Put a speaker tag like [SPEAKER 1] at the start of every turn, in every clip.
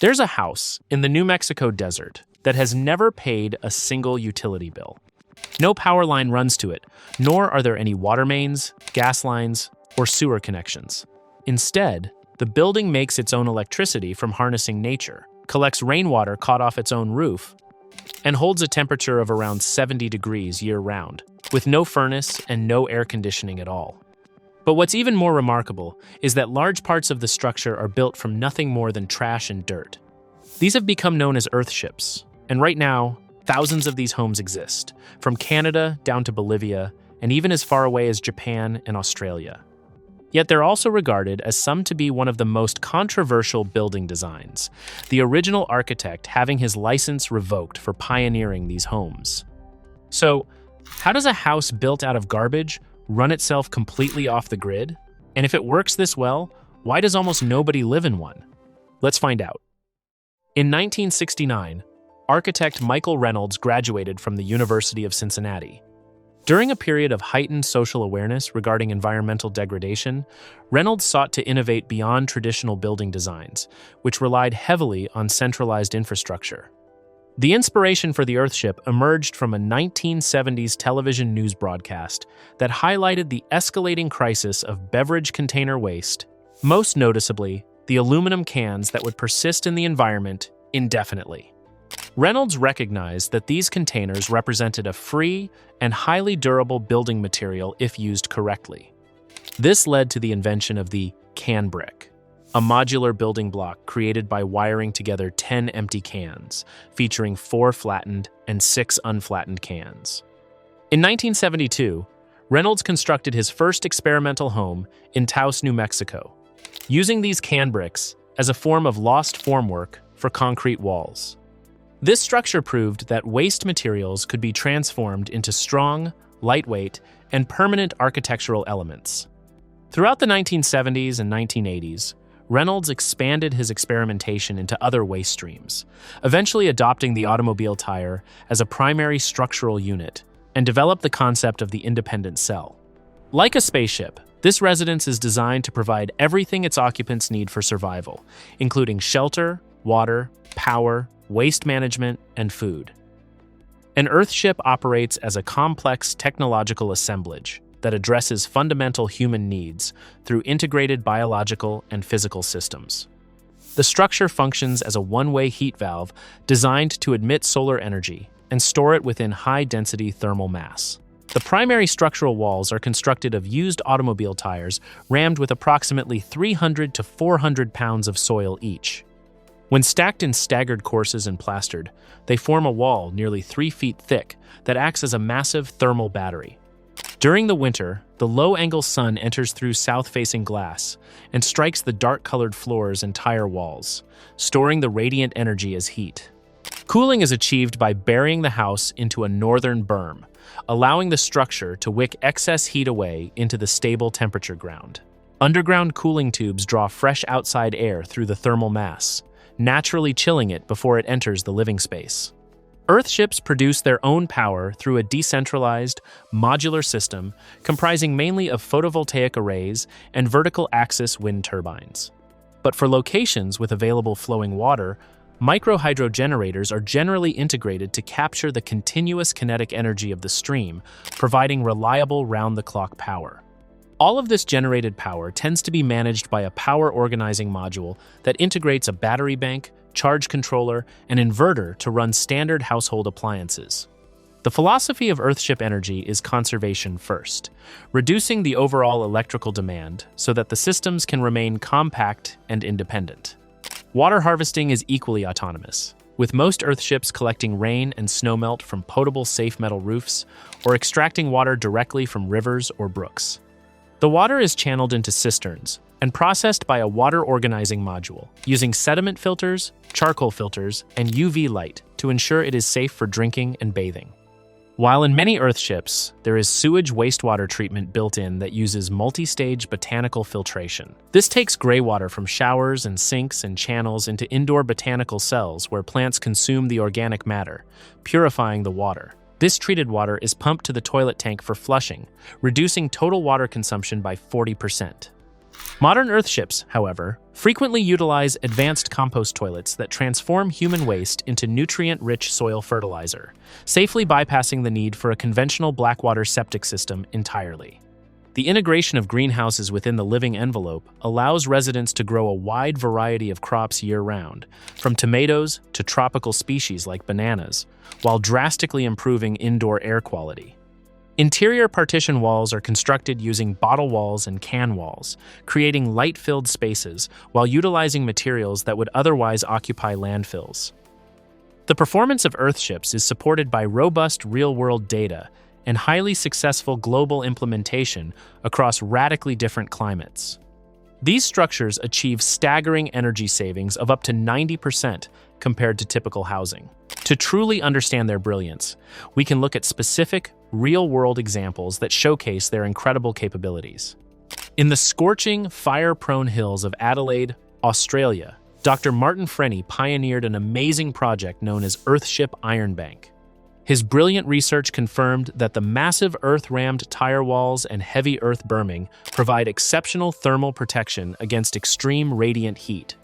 [SPEAKER 1] There's a house in the New Mexico desert that has never paid a single utility bill. No power line runs to it, nor are there any water mains, gas lines, or sewer connections. Instead, the building makes its own electricity from harnessing nature, collects rainwater caught off its own roof, and holds a temperature of around 70 degrees year-round, with no furnace and no air conditioning at all. But what's even more remarkable is that large parts of the structure are built from nothing more than trash and dirt. These have become known as Earthships, and right now, thousands of these homes exist, from Canada down to Bolivia, and even as far away as Japan and Australia. Yet they're also regarded as some to be one of the most controversial building designs, the original architect having his license revoked for pioneering these homes. So, how does a house built out of garbage run itself completely off the grid? And if it works this well, why does almost nobody live in one? Let's find out. In 1969, architect Michael Reynolds graduated from the University of Cincinnati. During a period of heightened social awareness regarding environmental degradation, Reynolds sought to innovate beyond traditional building designs, which relied heavily on centralized infrastructure. The inspiration for the Earthship emerged from a 1970s television news broadcast that highlighted the escalating crisis of beverage container waste, most noticeably the aluminum cans that would persist in the environment indefinitely. Reynolds recognized that these containers represented a free and highly durable building material if used correctly. This led to the invention of the can brick, a modular building block created by wiring together 10 empty cans, featuring 4 flattened and 6 unflattened cans. In 1972, Reynolds constructed his first experimental home in Taos, New Mexico, using these can bricks as a form of lost formwork for concrete walls. This structure proved that waste materials could be transformed into strong, lightweight, and permanent architectural elements. Throughout the 1970s and 1980s, Reynolds expanded his experimentation into other waste streams, eventually adopting the automobile tire as a primary structural unit and developed the concept of the independent cell. Like a spaceship, this residence is designed to provide everything its occupants need for survival, including shelter, water, power, waste management, and food. An Earthship operates as a complex technological assemblage that addresses fundamental human needs through integrated biological and physical systems. The structure functions as a one-way heat valve designed to emit solar energy and store it within high-density thermal mass. The primary structural walls are constructed of used automobile tires rammed with approximately 300 to 400 pounds of soil each. When stacked in staggered courses and plastered, they form a wall nearly 3 feet thick that acts as a massive thermal battery. During the winter, the low-angle sun enters through south-facing glass and strikes the dark-colored floors and tire walls, storing the radiant energy as heat. Cooling is achieved by burying the house into a northern berm, allowing the structure to wick excess heat away into the stable temperature ground. Underground cooling tubes draw fresh outside air through the thermal mass, naturally chilling it before it enters the living space. Earthships produce their own power through a decentralized, modular system comprising mainly of photovoltaic arrays and vertical axis wind turbines. But for locations with available flowing water, micro-hydro generators are generally integrated to capture the continuous kinetic energy of the stream, providing reliable round-the-clock power. All of this generated power tends to be managed by a power organizing module that integrates a battery bank, charge controller, and inverter to run standard household appliances. The philosophy of Earthship Energy is conservation first, reducing the overall electrical demand so that the systems can remain compact and independent. Water harvesting is equally autonomous, with most Earthships collecting rain and snowmelt from potable safe metal roofs or extracting water directly from rivers or brooks. The water is channeled into cisterns and processed by a water organizing module, using sediment filters, charcoal filters, and UV light to ensure it is safe for drinking and bathing. While in many Earthships, there is sewage wastewater treatment built in that uses multi-stage botanical filtration. This takes gray water from showers and sinks and channels into indoor botanical cells where plants consume the organic matter, purifying the water. This treated water is pumped to the toilet tank for flushing, reducing total water consumption by 40%. Modern Earthships, however, frequently utilize advanced compost toilets that transform human waste into nutrient-rich soil fertilizer, safely bypassing the need for a conventional blackwater septic system entirely. The integration of greenhouses within the living envelope allows residents to grow a wide variety of crops year-round, from tomatoes to tropical species like bananas, while drastically improving indoor air quality. Interior partition walls are constructed using bottle walls and can walls, creating light-filled spaces while utilizing materials that would otherwise occupy landfills. The performance of Earthships is supported by robust real-world data and highly successful global implementation across radically different climates. These structures achieve staggering energy savings of up to 90% compared to typical housing. To truly understand their brilliance, we can look at specific, real-world examples that showcase their incredible capabilities. In the scorching, fire-prone hills of Adelaide, Australia, Dr. Martin Frenny pioneered an amazing project known as Earthship Iron Bank. His brilliant research confirmed that the massive earth-rammed tire walls and heavy earth berming provide exceptional thermal protection against extreme radiant heat.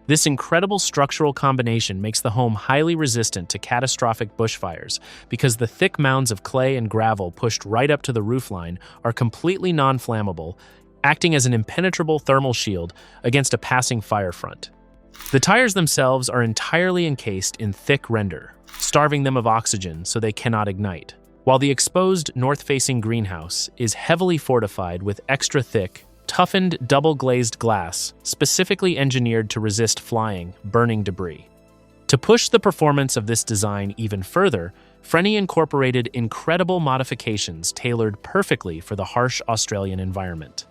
[SPEAKER 1] This incredible structural combination makes the home highly resistant to catastrophic bushfires because the thick mounds of clay and gravel pushed right up to the roofline are completely non-flammable, acting as an impenetrable thermal shield against a passing fire front. The tires themselves are entirely encased in thick render, starving them of oxygen so they cannot ignite, while the exposed north-facing greenhouse is heavily fortified with extra-thick, toughened double-glazed glass specifically engineered to resist flying, burning debris. To push the performance of this design even further, Frenny incorporated incredible modifications tailored perfectly for the harsh Australian environment.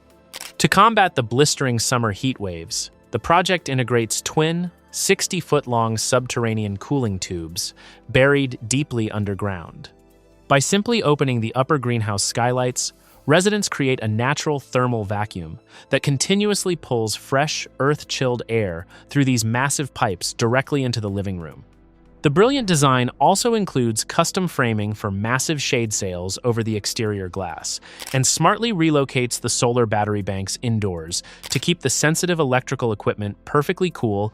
[SPEAKER 1] To combat the blistering summer heat waves, the project integrates twin, 60-foot-long subterranean cooling tubes buried deeply underground. By simply opening the upper greenhouse skylights, residents create a natural thermal vacuum that continuously pulls fresh, earth-chilled air through these massive pipes directly into the living room. The brilliant design also includes custom framing for massive shade sails over the exterior glass, and smartly relocates the solar battery banks indoors to keep the sensitive electrical equipment perfectly cool,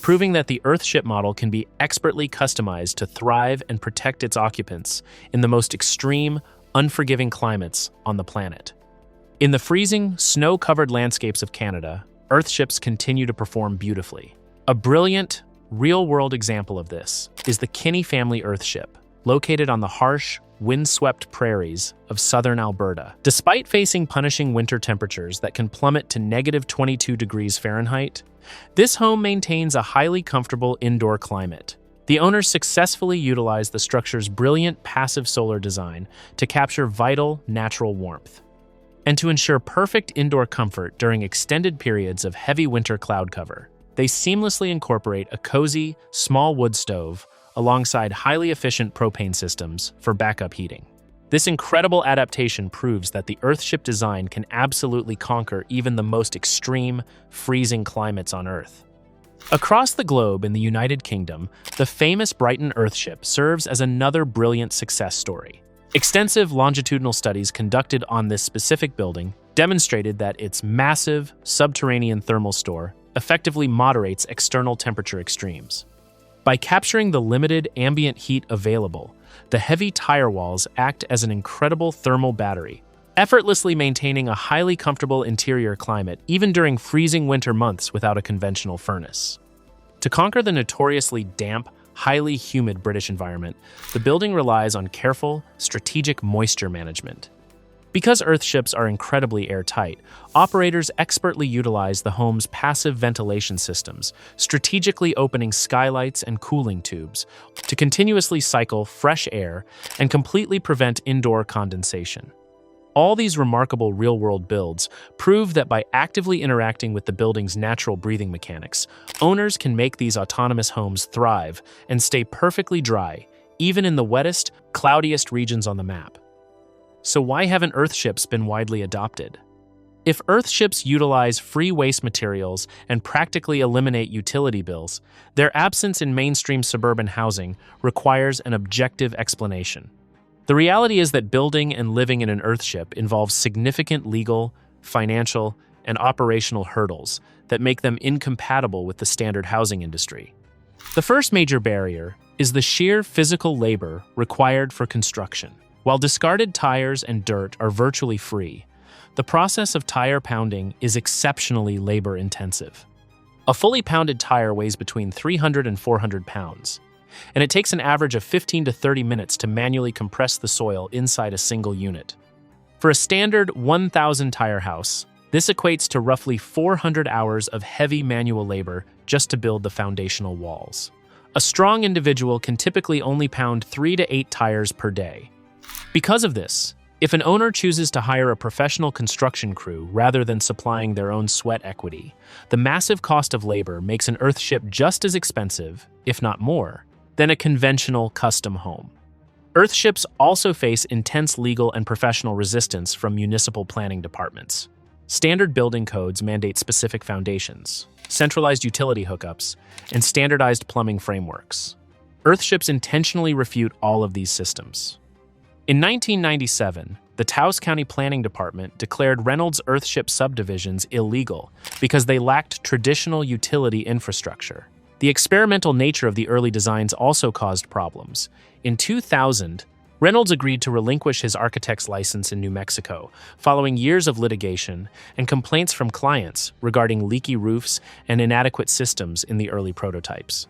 [SPEAKER 1] proving that the Earthship model can be expertly customized to thrive and protect its occupants in the most extreme, unforgiving climates on the planet. In the freezing, snow-covered landscapes of Canada, Earthships continue to perform beautifully. A brilliant, real-world example of this is the Kinney family Earthship, located on the harsh, wind-swept prairies of southern Alberta. Despite facing punishing winter temperatures that can plummet to -22 degrees Fahrenheit, this home maintains a highly comfortable indoor climate. The owners successfully utilized the structure's brilliant passive solar design to capture vital, natural warmth, and to ensure perfect indoor comfort during extended periods of heavy winter cloud cover. They seamlessly incorporate a cozy, small wood stove alongside highly efficient propane systems for backup heating. This incredible adaptation proves that the Earthship design can absolutely conquer even the most extreme, freezing climates on Earth. Across the globe in the United Kingdom, the famous Brighton Earthship serves as another brilliant success story. Extensive longitudinal studies conducted on this specific building demonstrated that its massive, subterranean thermal store effectively moderates external temperature extremes. By capturing the limited ambient heat available, the heavy tire walls act as an incredible thermal battery, effortlessly maintaining a highly comfortable interior climate even during freezing winter months without a conventional furnace. To conquer the notoriously damp, highly humid British environment, the building relies on careful, strategic moisture management. Because Earthships are incredibly airtight, operators expertly utilize the home's passive ventilation systems, strategically opening skylights and cooling tubes to continuously cycle fresh air and completely prevent indoor condensation. All these remarkable real-world builds prove that by actively interacting with the building's natural breathing mechanics, owners can make these autonomous homes thrive and stay perfectly dry, even in the wettest, cloudiest regions on the map. So why haven't Earthships been widely adopted? If Earthships utilize free waste materials and practically eliminate utility bills, their absence in mainstream suburban housing requires an objective explanation. The reality is that building and living in an Earthship involves significant legal, financial, and operational hurdles that make them incompatible with the standard housing industry. The first major barrier is the sheer physical labor required for construction. While discarded tires and dirt are virtually free, the process of tire pounding is exceptionally labor-intensive. A fully pounded tire weighs between 300 and 400 pounds, and it takes an average of 15 to 30 minutes to manually compress the soil inside a single unit. For a standard 1,000 tire house, this equates to roughly 400 hours of heavy manual labor just to build the foundational walls. A strong individual can typically only pound 3 to 8 tires per day. Because of this, if an owner chooses to hire a professional construction crew rather than supplying their own sweat equity, the massive cost of labor makes an Earthship just as expensive, if not more, than a conventional custom home. Earthships also face intense legal and professional resistance from municipal planning departments. Standard building codes mandate specific foundations, centralized utility hookups, and standardized plumbing frameworks. Earthships intentionally refute all of these systems. In 1997, the Taos County Planning Department declared Reynolds Earthship subdivisions illegal because they lacked traditional utility infrastructure. The experimental nature of the early designs also caused problems. In 2000, Reynolds agreed to relinquish his architect's license in New Mexico, following years of litigation and complaints from clients regarding leaky roofs and inadequate systems in the early prototypes.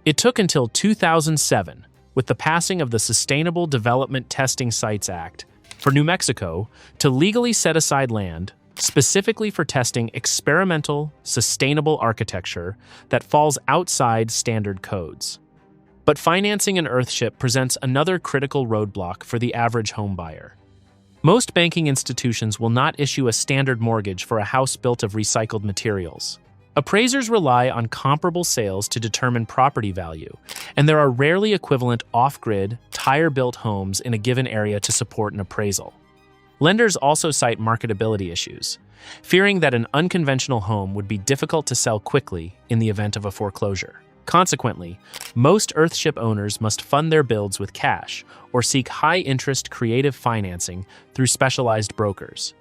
[SPEAKER 1] It took until 2007, with the passing of the Sustainable Development Testing Sites Act, for New Mexico to legally set aside land specifically for testing experimental, sustainable architecture that falls outside standard codes. But financing an Earthship presents another critical roadblock for the average homebuyer. Most banking institutions will not issue a standard mortgage for a house built of recycled materials. Appraisers rely on comparable sales to determine property value, and there are rarely equivalent off-grid, tire-built homes in a given area to support an appraisal. Lenders also cite marketability issues, fearing that an unconventional home would be difficult to sell quickly in the event of a foreclosure. Consequently, most Earthship owners must fund their builds with cash or seek high-interest creative financing through specialized brokers.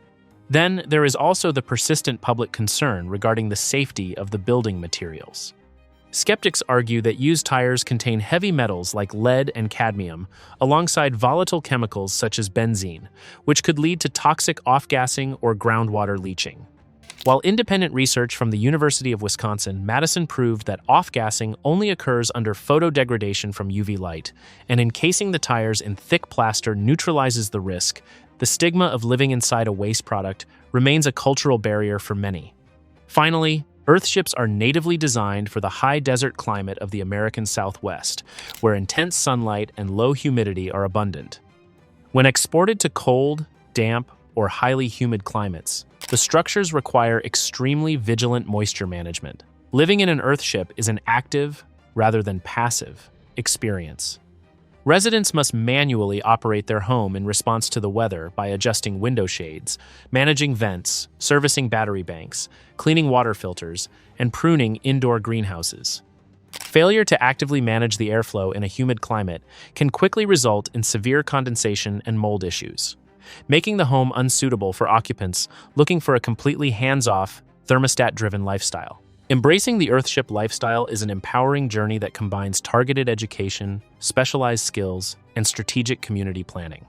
[SPEAKER 1] Then, there is also the persistent public concern regarding the safety of the building materials. Skeptics argue that used tires contain heavy metals like lead and cadmium, alongside volatile chemicals such as benzene, which could lead to toxic off-gassing or groundwater leaching. While independent research from the University of Wisconsin-Madison proved that off-gassing only occurs under photodegradation from UV light, and encasing the tires in thick plaster neutralizes the risk, the stigma of living inside a waste product remains a cultural barrier for many. Finally, Earthships are natively designed for the high desert climate of the American Southwest, where intense sunlight and low humidity are abundant. When exported to cold, damp, or highly humid climates, the structures require extremely vigilant moisture management. Living in an Earthship is an active, rather than passive, experience. Residents must manually operate their home in response to the weather by adjusting window shades, managing vents, servicing battery banks, cleaning water filters, and pruning indoor greenhouses. Failure to actively manage the airflow in a humid climate can quickly result in severe condensation and mold issues, making the home unsuitable for occupants looking for a completely hands-off, thermostat-driven lifestyle. Embracing the Earthship lifestyle is an empowering journey that combines targeted education, specialized skills, and strategic community planning.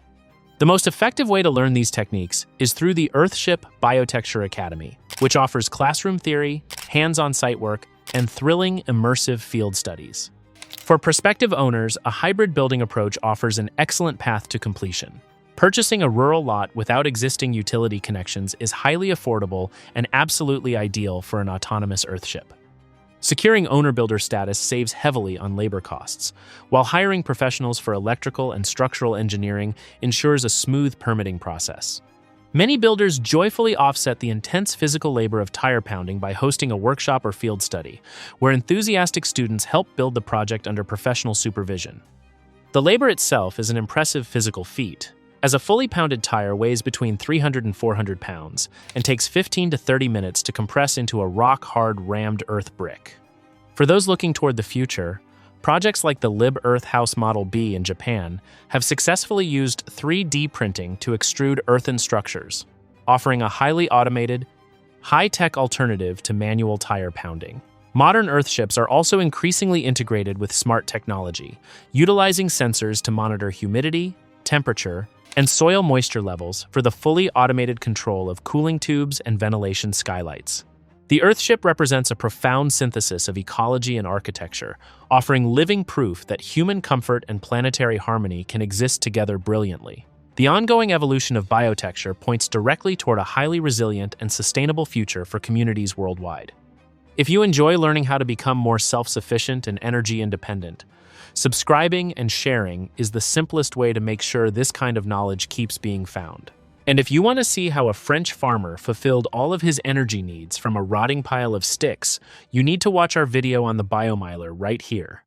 [SPEAKER 1] The most effective way to learn these techniques is through the Earthship Biotexture Academy, which offers classroom theory, hands-on site work, and thrilling, immersive field studies. For prospective owners, a hybrid building approach offers an excellent path to completion. Purchasing a rural lot without existing utility connections is highly affordable and absolutely ideal for an autonomous Earthship. Securing owner-builder status saves heavily on labor costs, while hiring professionals for electrical and structural engineering ensures a smooth permitting process. Many builders joyfully offset the intense physical labor of tire pounding by hosting a workshop or field study, where enthusiastic students help build the project under professional supervision. The labor itself is an impressive physical feat, as a fully pounded tire weighs between 300 and 400 pounds and takes 15 to 30 minutes to compress into a rock-hard rammed earth brick. For those looking toward the future, projects like the Lib Earth House Model B in Japan have successfully used 3D printing to extrude earthen structures, offering a highly automated, high-tech alternative to manual tire pounding. Modern Earthships are also increasingly integrated with smart technology, utilizing sensors to monitor humidity, temperature, and soil moisture levels for the fully automated control of cooling tubes and ventilation skylights. The Earthship represents a profound synthesis of ecology and architecture, offering living proof that human comfort and planetary harmony can exist together brilliantly. The ongoing evolution of biotecture points directly toward a highly resilient and sustainable future for communities worldwide. If you enjoy learning how to become more self-sufficient and energy independent, subscribing and sharing is the simplest way to make sure this kind of knowledge keeps being found. And if you want to see how a French farmer fulfilled all of his energy needs from a rotting pile of sticks, you need to watch our video on the biomiler right here.